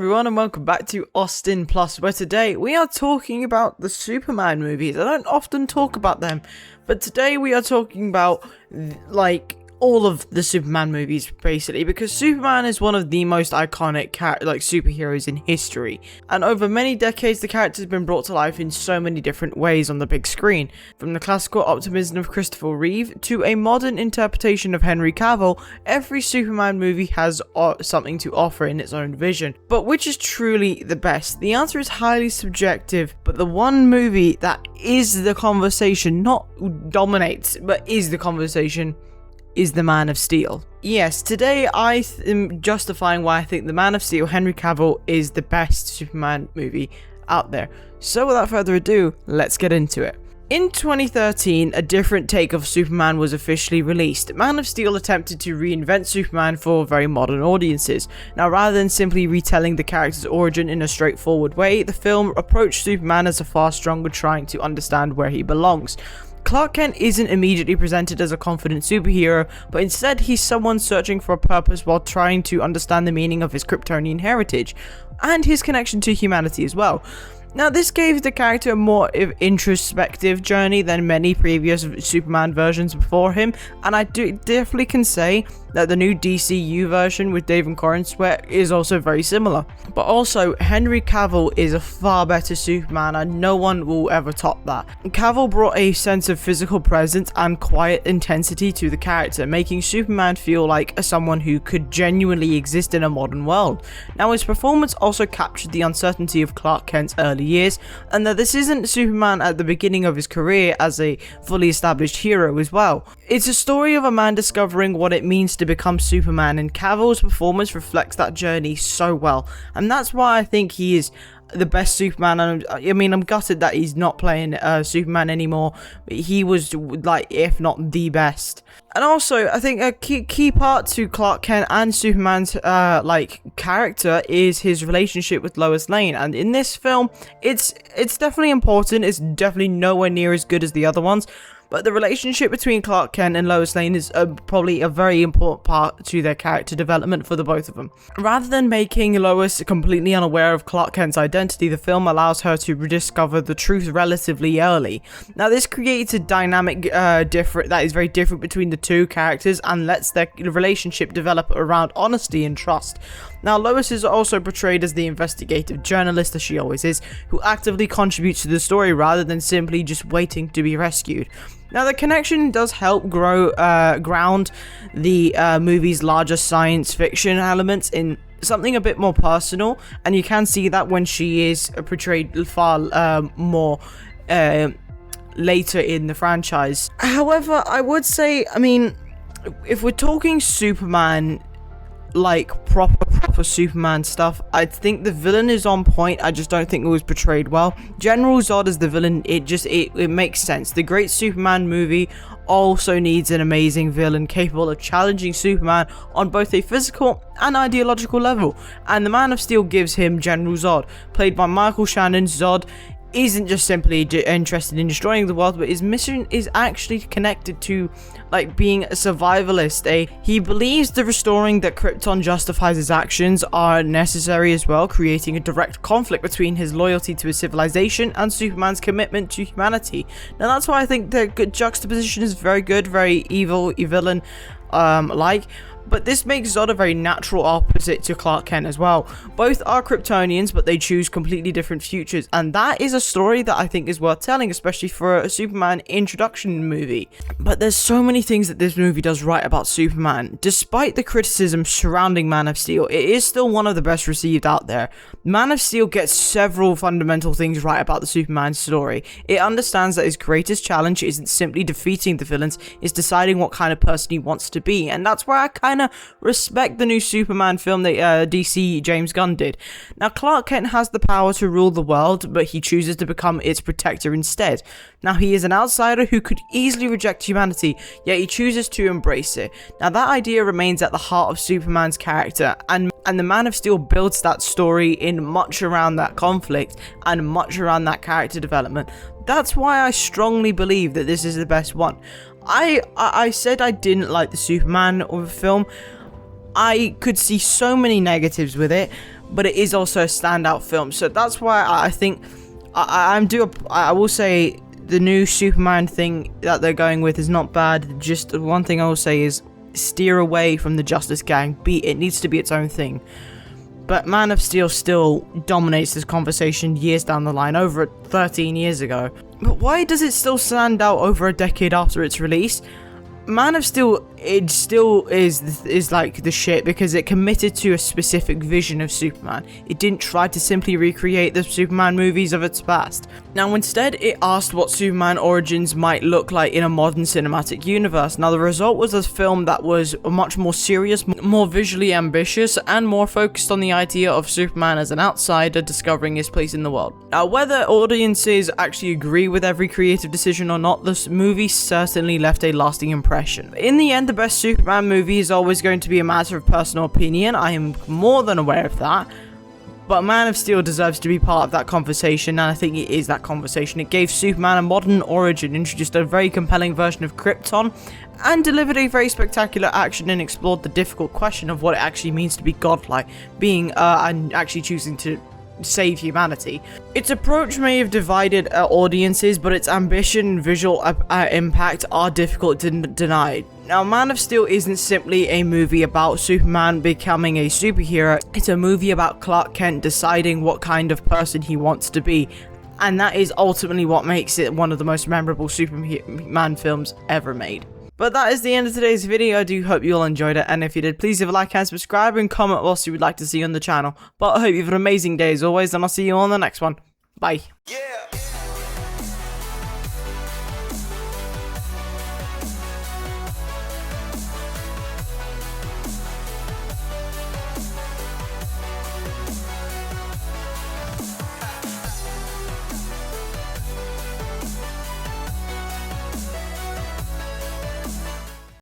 everyone, and welcome back to AustinPlus, where today we are talking about the Superman movies. I don't often talk about them, but today we are talking about, all of the Superman movies, basically, because Superman is one of the most iconic superheroes in history, and over many decades the character has been brought to life in so many different ways on the big screen, from the classical optimism of Christopher Reeve to a modern interpretation of Henry Cavill. Every Superman movie has something to offer in its own vision, but which is truly the best? The answer is highly subjective, but the one movie that is the conversation, not dominates, but is the conversation, is The Man of Steel. Yes, today I am justifying why I think The Man of Steel, Henry Cavill, is the best Superman movie out there. So without further ado, let's get into it. In 2013, a different take of Superman was officially released. Man of Steel attempted to reinvent Superman for very modern audiences. Now, rather than simply retelling the character's origin in a straightforward way, the film approached Superman as a far stronger trying to understand where he belongs. Clark Kent isn't immediately presented as a confident superhero, but instead he's someone searching for a purpose while trying to understand the meaning of his Kryptonian heritage, and his connection to humanity as well. Now, this gave the character a more introspective journey than many previous Superman versions before him, and I definitely can say that the new DCU version with Dave and Corin Sweat is also very similar. But also, Henry Cavill is a far better Superman, and no one will ever top that. Cavill brought a sense of physical presence and quiet intensity to the character, making Superman feel like someone who could genuinely exist in a modern world. Now, his performance also captured the uncertainty of Clark Kent's early years, and that this isn't Superman at the beginning of his career as a fully established hero as well. It's a story of a man discovering what it means to become Superman, and Cavill's performance reflects that journey so well, and that's why I think he is the best Superman. And I'm gutted that he's not playing Superman anymore, but he was if not the best. And also, I think a key part to Clark Kent and Superman's character is his relationship with Lois Lane, and in this film it's definitely important. It's definitely nowhere near as good as the other ones, but the relationship between Clark Kent and Lois Lane is probably a very important part to their character development for the both of them. Rather than making Lois completely unaware of Clark Kent's identity, the film allows her to rediscover the truth relatively early. Now, this creates a dynamic that is very different between the two characters and lets their relationship develop around honesty and trust. Now, Lois is also portrayed as the investigative journalist, as she always is, who actively contributes to the story rather than simply just waiting to be rescued. Now, the connection does help ground the movie's larger science fiction elements in something a bit more personal, and you can see that when she is portrayed far more later in the franchise. However, I would say, if we're talking Superman, proper Superman stuff, I think the villain is on point. I just don't think it was portrayed well. General Zod as the villain, it makes sense. The great Superman movie also needs an amazing villain capable of challenging Superman on both a physical and ideological level, and the Man of Steel gives him General Zod, played by Michael Shannon. Zod isn't just simply interested in destroying the world, but his mission is actually connected to being a survivalist. He believes the restoring that Krypton justifies his actions are necessary as well, creating a direct conflict between his loyalty to his civilization and Superman's commitment to humanity. Now, that's why I think the juxtaposition is very good, very evil villain but this makes Zod a very natural opposite to Clark Kent as well. Both are Kryptonians, but they choose completely different futures, and that is a story that I think is worth telling, especially for a Superman introduction movie. But there's so many things that this movie does right about Superman. Despite the criticism surrounding Man of Steel, it is still one of the best received out there. Man of Steel gets several fundamental things right about the Superman story. It understands that his greatest challenge isn't simply defeating the villains, it's deciding what kind of person he wants to be, and that's where I kind of respect the new Superman film that DC James Gunn did. Now, Clark Kent has the power to rule the world, but he chooses to become its protector instead. Now, he is an outsider who could easily reject humanity, yet he chooses to embrace it. Now, that idea remains at the heart of Superman's character, and the Man of Steel builds that story in much around that conflict and much around that character development. That's why I strongly believe that this is the best one. I said I didn't like the Superman of the film. I could see so many negatives with it, but it is also a standout film. So that's why I think I will say the new Superman thing that they're going with is not bad. Just one thing I will say is steer away from the Justice Gang. It needs to be its own thing. But Man of Steel still dominates this conversation years down the line, over 13 years ago. But why does it still stand out over a decade after its release? Man of Steel, it still is like the shit because it committed to a specific vision of Superman. It didn't try to simply recreate the Superman movies of its past. Now instead, it asked what Superman origins might look like in a modern cinematic universe. Now the result was a film that was much more serious, more visually ambitious, and more focused on the idea of Superman as an outsider discovering his place in the world. Now whether audiences actually agree with every creative decision or not, this movie certainly left a lasting impression. In the end, the best Superman movie is always going to be a matter of personal opinion. I am more than aware of that. But Man of Steel deserves to be part of that conversation, and I think it is that conversation. It gave Superman a modern origin, introduced a very compelling version of Krypton, and delivered a very spectacular action and explored the difficult question of what it actually means to be godlike, being and actually choosing to save humanity. Its approach may have divided audiences, but its ambition and visual impact are difficult to deny. Now, Man of Steel isn't simply a movie about Superman becoming a superhero. It's a movie about Clark Kent deciding what kind of person he wants to be. And that is ultimately what makes it one of the most memorable Superman films ever made. But that is the end of today's video. I do hope you all enjoyed it, and if you did, please leave a like and subscribe and comment what else you would like to see on the channel. But I hope you have an amazing day as always, and I'll see you on the next one. Bye. Yeah.